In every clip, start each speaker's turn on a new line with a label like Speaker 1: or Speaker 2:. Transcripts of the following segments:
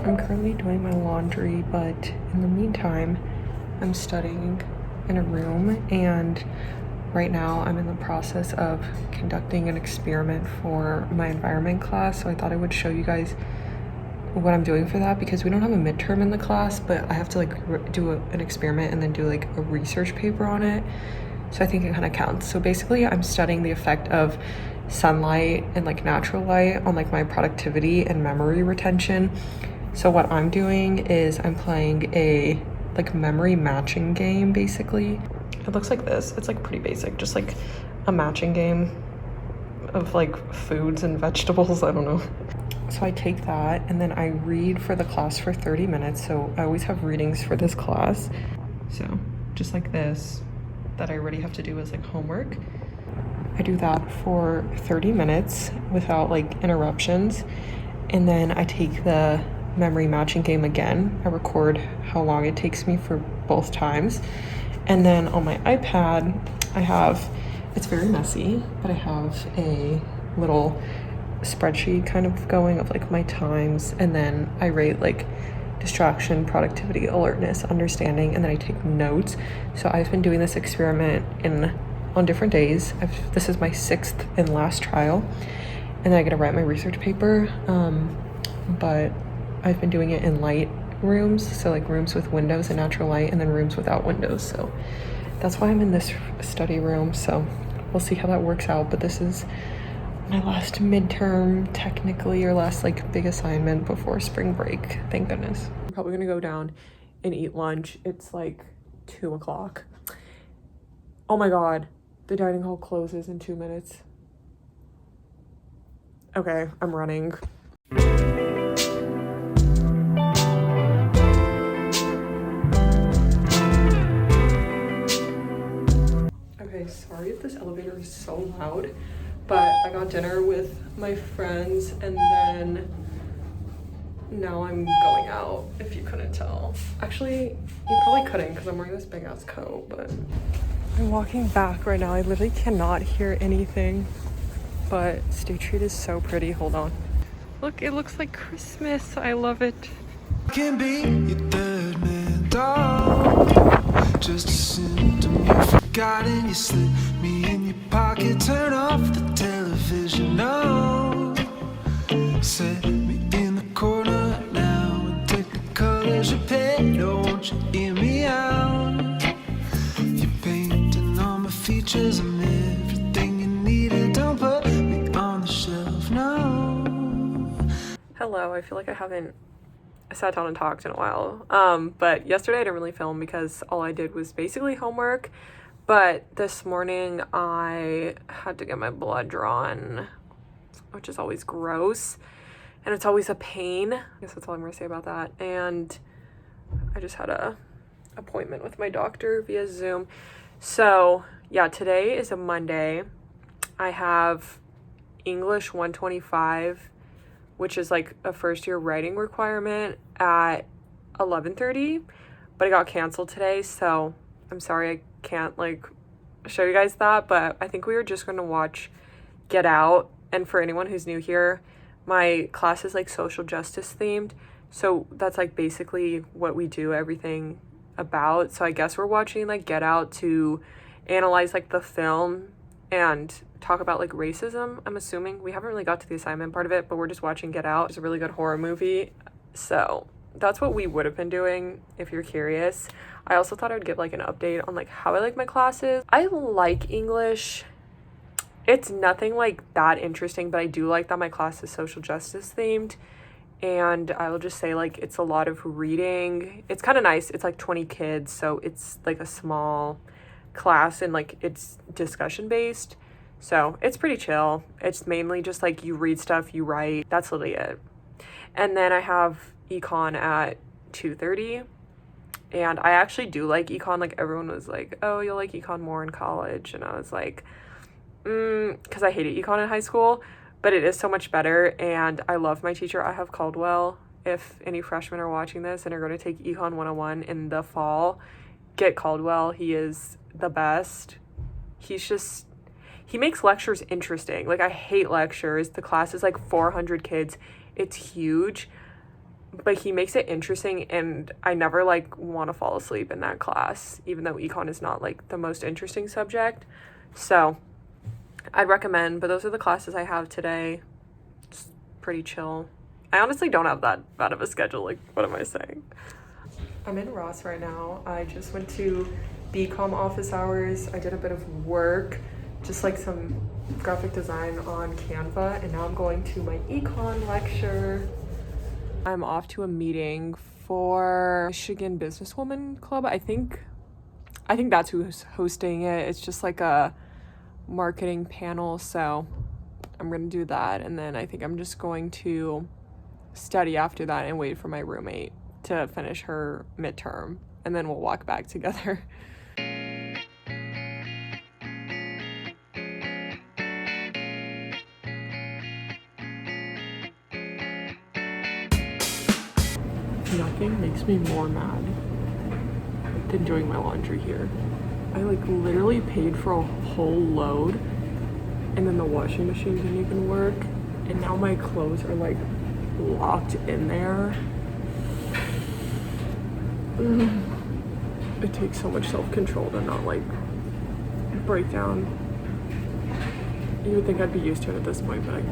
Speaker 1: I'm currently doing my laundry, but in the meantime, I'm studying in a room, and right now I'm in the process of conducting an experiment for my environment class. So I thought I would show you guys what I'm doing for that, because we don't have a midterm in the class, but I have to like do an experiment and then do like a research paper on it. So I think it kind of counts. So basically I'm studying the effect of sunlight and like natural light on like my productivity and memory retention. So what I'm doing is I'm playing a like memory matching game, basically. It looks like this. It's like pretty basic, just like a matching game of like foods and vegetables. I don't know. So I take that and then I read for the class for 30 minutes. So I always have readings for this class. So just like this, that I already have to do as like homework. I do that for 30 minutes without like interruptions. And then I take the memory matching game again. I record how long it takes me for both times. And then on my iPad, I have, it's very messy, but I have a little spreadsheet kind of going of like my times. And then I rate like distraction, productivity, alertness, understanding, and then I take notes. So I've been doing this experiment on different days. This is my 6th and last trial. And then I get to write my research paper. But I've been doing it in light rooms, so like rooms with windows and natural light, and then rooms without windows. So that's why I'm in this study room. So we'll see how that works out. But this is my last midterm, technically, or last like big assignment before spring break. Thank goodness. I'm probably gonna go down and eat lunch. It's like 2 o'clock. Oh my God, the dining hall closes in 2 minutes. Okay, I'm running. Okay, sorry if this elevator is so loud, but I got dinner with my friends and then now I'm going out, if you couldn't tell. Actually, you probably couldn't because I'm wearing this big ass coat, but I'm walking back right now. I literally cannot hear anything, but State Street is so pretty. Hold on. Look, it looks like Christmas. I love it.
Speaker 2: I can be your third man dog. Just a symptom you forgot and you slip me in your pocket. Turn off the television, no. Set me in the corner now and take the colors you paint. No, won't you hear me out? You're painting on my features. I'm everything you needed. Don't put me on the shelf, no.
Speaker 1: Hello, I feel like I haven't sat down and talked in a while. But yesterday I didn't really film because all I did was basically homework. But this morning I had to get my blood drawn, which is always gross. And it's always a pain. I guess that's all I'm gonna say about that. And I just had a appointment with my doctor via Zoom. So yeah, today is a Monday. I have English 125, which is like a first year writing requirement at 11:30, but it got canceled today. So I'm sorry I can't like show you guys that, but I think we were just gonna watch Get Out. And for anyone who's new here, my class is like social justice themed. So that's like basically what we do everything about. So I guess we're watching like Get Out to analyze like the film and talk about like racism. I'm assuming we haven't really got to the assignment part of it, but we're just watching Get Out. It's a really good horror movie. So that's what we would have been doing if you're curious. I also thought I would give like an update on like how I like my classes. I like English. It's nothing like that interesting, but I do like that my class is social justice themed. And I will just say like it's a lot of reading. It's kind of nice. It's like 20 kids, so it's like a small class and like it's discussion based. So it's pretty chill. It's mainly just like you read stuff, you write. That's literally it. And then I have econ at 2:30. And I actually do like econ. Like everyone was like, oh, you'll like econ more in college. And I was like, because I hated econ in high school, but it is so much better. And I love my teacher. I have Caldwell. If any freshmen are watching this and are going to take econ 101 in the fall, get Caldwell. He is the best. He makes lectures interesting. Like I hate lectures. The class is like 400 kids. It's huge. but he makes it interesting, and I never like want to fall asleep in that class, even though econ is not like the most interesting subject. So I'd recommend, but those are the classes I have today. It's pretty chill. I honestly don't have that bad of a schedule. Like, what am I saying? I'm in Ross right now. I just went to BCom office hours. I did a bit of work, just like some graphic design on Canva, and now I'm going to my econ lecture. I'm off to a meeting for Michigan Businesswoman Club. I think that's who's hosting it. It's just like a marketing panel, so I'm gonna do that, and then I think I'm just going to study after that and wait for my roommate to finish her midterm, and then we'll walk back together. Nothing makes me more mad than doing my laundry here. I like literally paid for a whole load, and then the washing machine didn't even work, and now my clothes are like locked in there. It takes so much self-control to not like break down. You would think I'd be used to it at this point, but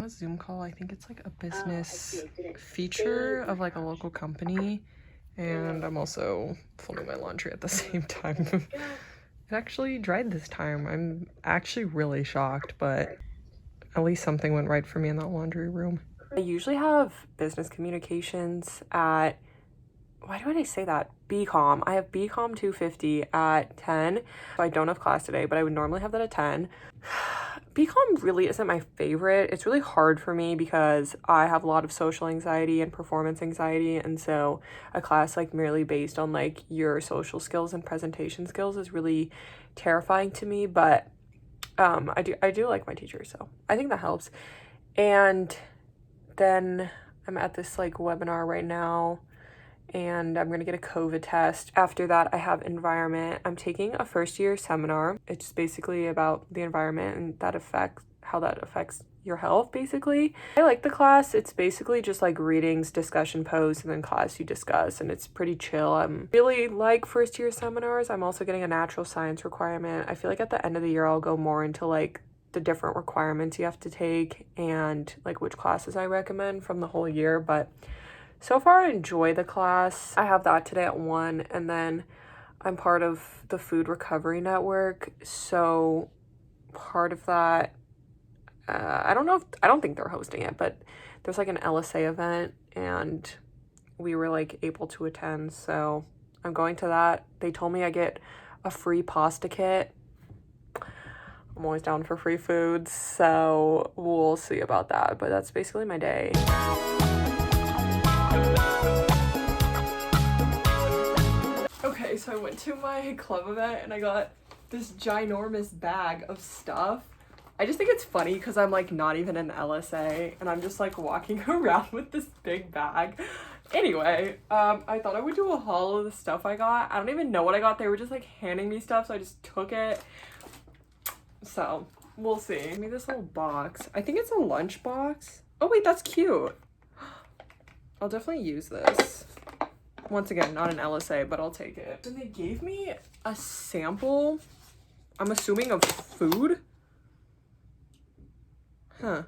Speaker 1: a Zoom call. I think it's like a business feature of like a local company, and I'm also folding my laundry at the same time. It actually dried this time. I'm actually really shocked, but at least something went right for me in that laundry room. I usually have business communications at, why do I say that? BCom. I have BCom 250 at 10. So I don't have class today, but I would normally have that at 10. BCom really isn't my favorite. It's really hard for me because I have a lot of social anxiety and performance anxiety, and so a class like merely based on like your social skills and presentation skills is really terrifying to me, but I do like my teacher, so I think that helps. And then I'm at this like webinar right now, and I'm gonna get a COVID test. After that, I have environment. I'm taking a first year seminar. It's basically about the environment and how that affects your health, basically. I like the class. It's basically just like readings, discussion posts, and then class you discuss, and it's pretty chill. I'm really like first year seminars. I'm also getting a natural science requirement. I feel like at the end of the year, I'll go more into like the different requirements you have to take and like which classes I recommend from the whole year, but so far I enjoy the class. I have that today at 1, and then I'm part of the Food Recovery Network, so part of that, I don't think they're hosting it, but there's like an LSA event, and we were like able to attend, so I'm going to that. They told me I get a free pasta kit. I'm always down for free foods, so we'll see about that, but that's basically my day. Okay, so I went to my club event and I got this ginormous bag of stuff. I just think it's funny because I'm like not even an LSA and I'm just like walking around with this big bag. Anyway, I thought I would do a haul of the stuff I got. I don't even know what I got. They were just like handing me stuff, so I just took it. So we'll see. Give me this little box. I think it's a lunch box. Oh wait, that's cute. I'll definitely use this. Once again, not an LSA, but I'll take it. Then they gave me a sample, I'm assuming of food. Huh.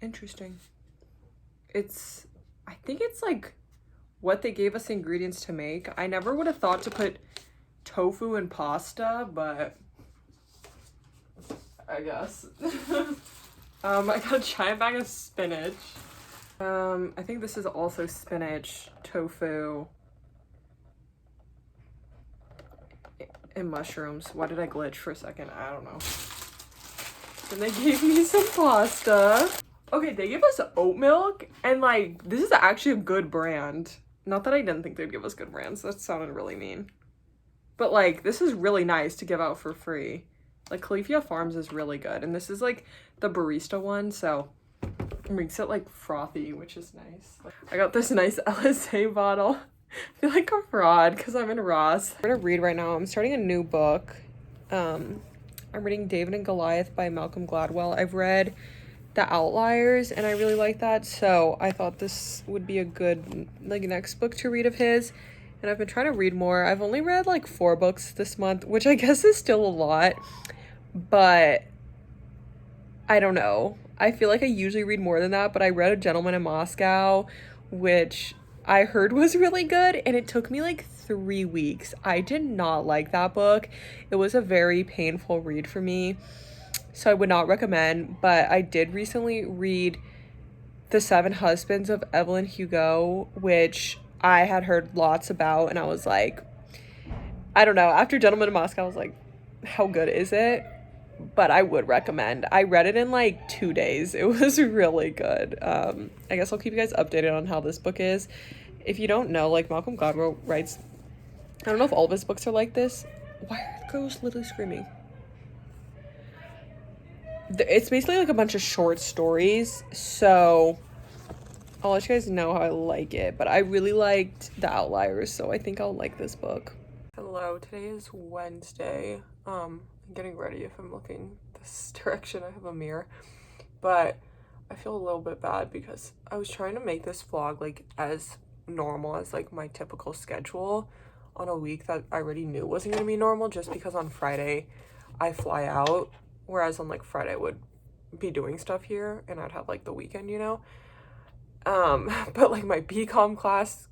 Speaker 1: Interesting. I think it's like what they gave us ingredients to make. I never would have thought to put tofu in pasta, but I guess. I got a giant bag of spinach. I think this is also spinach, tofu, and mushrooms. Why did I glitch for a second? I don't know. Then they gave me some pasta. Okay, they gave us oat milk, and like, this is actually a good brand. Not that I didn't think they'd give us good brands. That sounded really mean. But like, this is really nice to give out for free. Like, Califia Farms is really good, and this is like the barista one, so it makes it like frothy, which is nice. I got this nice LSA bottle. I feel like a fraud because I'm in Ross. I'm gonna read right now. I'm starting a new book. I'm reading David and Goliath by Malcolm Gladwell. I've read The Outliers, and I really like that, so I thought this would be a good like next book to read of his. And I've been trying to read more. I've only read like 4 books this month, which I guess is still a lot, but I don't know. I feel like I usually read more than that, but I read A Gentleman in Moscow, which I heard was really good, and it took me like 3 weeks. I did not like that book. It was a very painful read for me, so I would not recommend. But I did recently read The Seven Husbands of Evelyn Hugo, which I had heard lots about, and I was like, I don't know. After Gentleman in Moscow, I was like, how good is it? But I would recommend. I read it in like 2 days. It was really good. I guess I'll keep you guys updated on how this book is. If you don't know, like Malcolm Gladwell writes, I don't know if all of his books are like this. Why are the girls literally screaming? It's basically like a bunch of short stories, so I'll let you guys know how I like it. But I really liked The Outliers, so I think I'll like this book. Hello, today is Wednesday. I'm getting ready. If I'm looking this direction, I have a mirror, but I feel a little bit bad because I was trying to make this vlog like as normal as like my typical schedule on a week that I already knew wasn't gonna be normal, just because on Friday I fly out, whereas on like Friday I would be doing stuff here and I'd have like the weekend, you know. But like my BCom class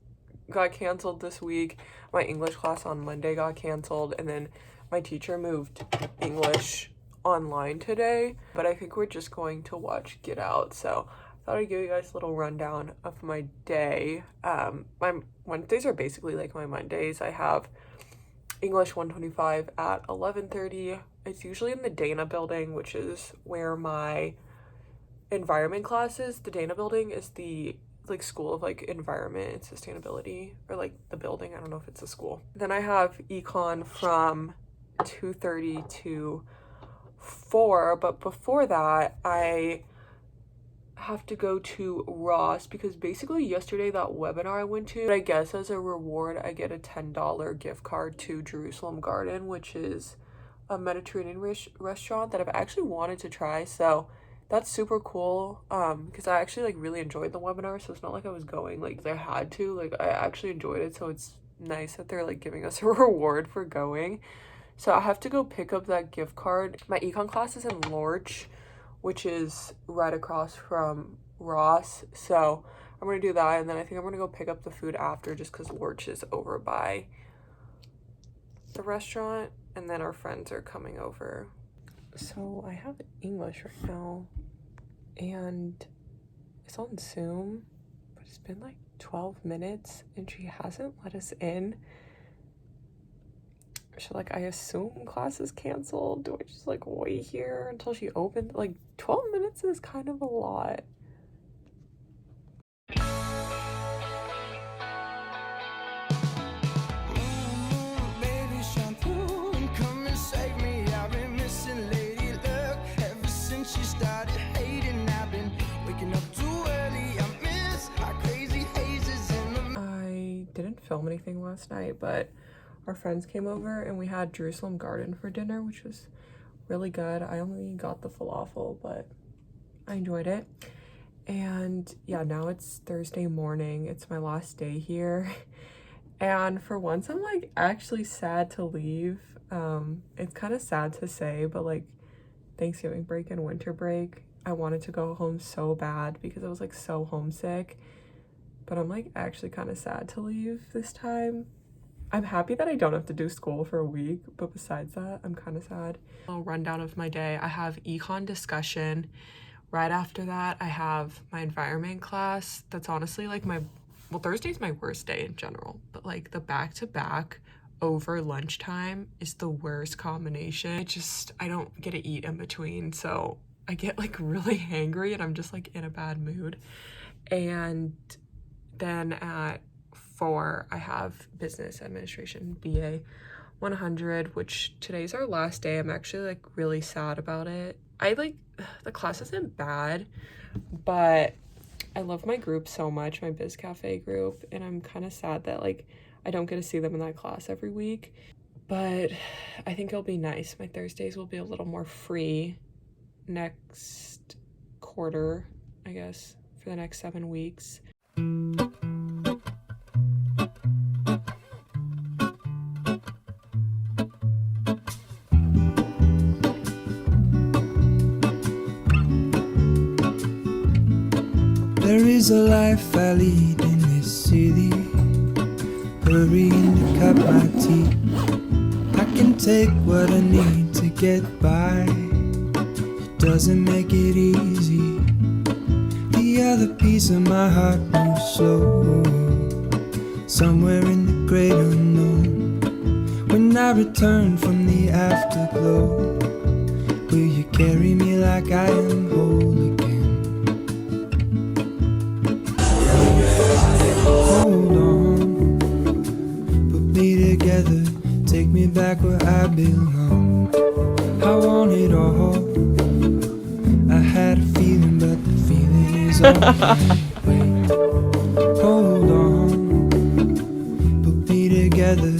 Speaker 1: got canceled this week, my English class on Monday got canceled, and then my teacher moved English online today. But I think we're just going to watch Get Out, so I thought I'd give you guys a little rundown of my day. My Wednesdays are basically like my Mondays. I have English 125 at 11:30. It's usually in the Dana building, which is where my environment class is. The Dana building is the like school of like environment and sustainability, or like the building, I don't know if it's a school. Then I have econ from 2:30 to 4, but before that I have to go to Ross because basically yesterday that webinar I went to, I guess as a reward I get a $10 gift card to Jerusalem Garden, which is a Mediterranean restaurant that I've actually wanted to try, so that's super cool. Because I actually like really enjoyed the webinar, so it's not like I was going like I had to, like I actually enjoyed it, so it's nice that they're like giving us a reward for going. So I have to go pick up that gift card. My econ class is in Lorch, which is right across from Ross, so I'm gonna do that, and then I think I'm gonna go pick up the food after, just because Lorch is over by the restaurant, and then our friends are coming over. So I have English right now, and it's on Zoom, but it's been like 12 minutes and she hasn't let us in. So like I assume class is canceled. Do I just like wait here until she opens? Like 12 minutes is kind of a lot. Film anything last night, but our friends came over and we had Jerusalem Garden for dinner, which was really good. I only got the falafel, but I enjoyed it. And yeah, now it's Thursday morning. It's my last day here. And for once, I'm like actually sad to leave. It's kind of sad to say, but like Thanksgiving break and winter break, I wanted to go home so bad because I was like so homesick. But I'm like actually kind of sad to leave this time. I'm happy that I don't have to do school for a week, but besides that, I'm kind of sad. A little rundown of my day. I have econ discussion. Right after that, I have my environment class. That's honestly like well, Thursday's my worst day in general, but like the back-to-back over lunchtime is the worst combination. I don't get to eat in between, so I get like really hangry and I'm just like in a bad mood. And then at 4, I have business administration, BA 100, which today's our last day. I'm actually like really sad about it. The class isn't bad, but I love my group so much, my Biz Cafe group, and I'm kind of sad that like I don't get to see them in that class every week. But I think it'll be nice. My Thursdays will be a little more free next quarter, I guess, for the next 7 weeks.
Speaker 2: There is a life I lead in this city, hurrying to cut my teeth. I can take what I need to get by. It doesn't make it easy. The other piece of my heart moves slow, somewhere in the great unknown. When I return from the afterglow, will you carry me like I am whole again? Hold on, put me together, take me back where I belong. I want it all. I had a feeling, but the feeling is all wait. Hold on, put me together.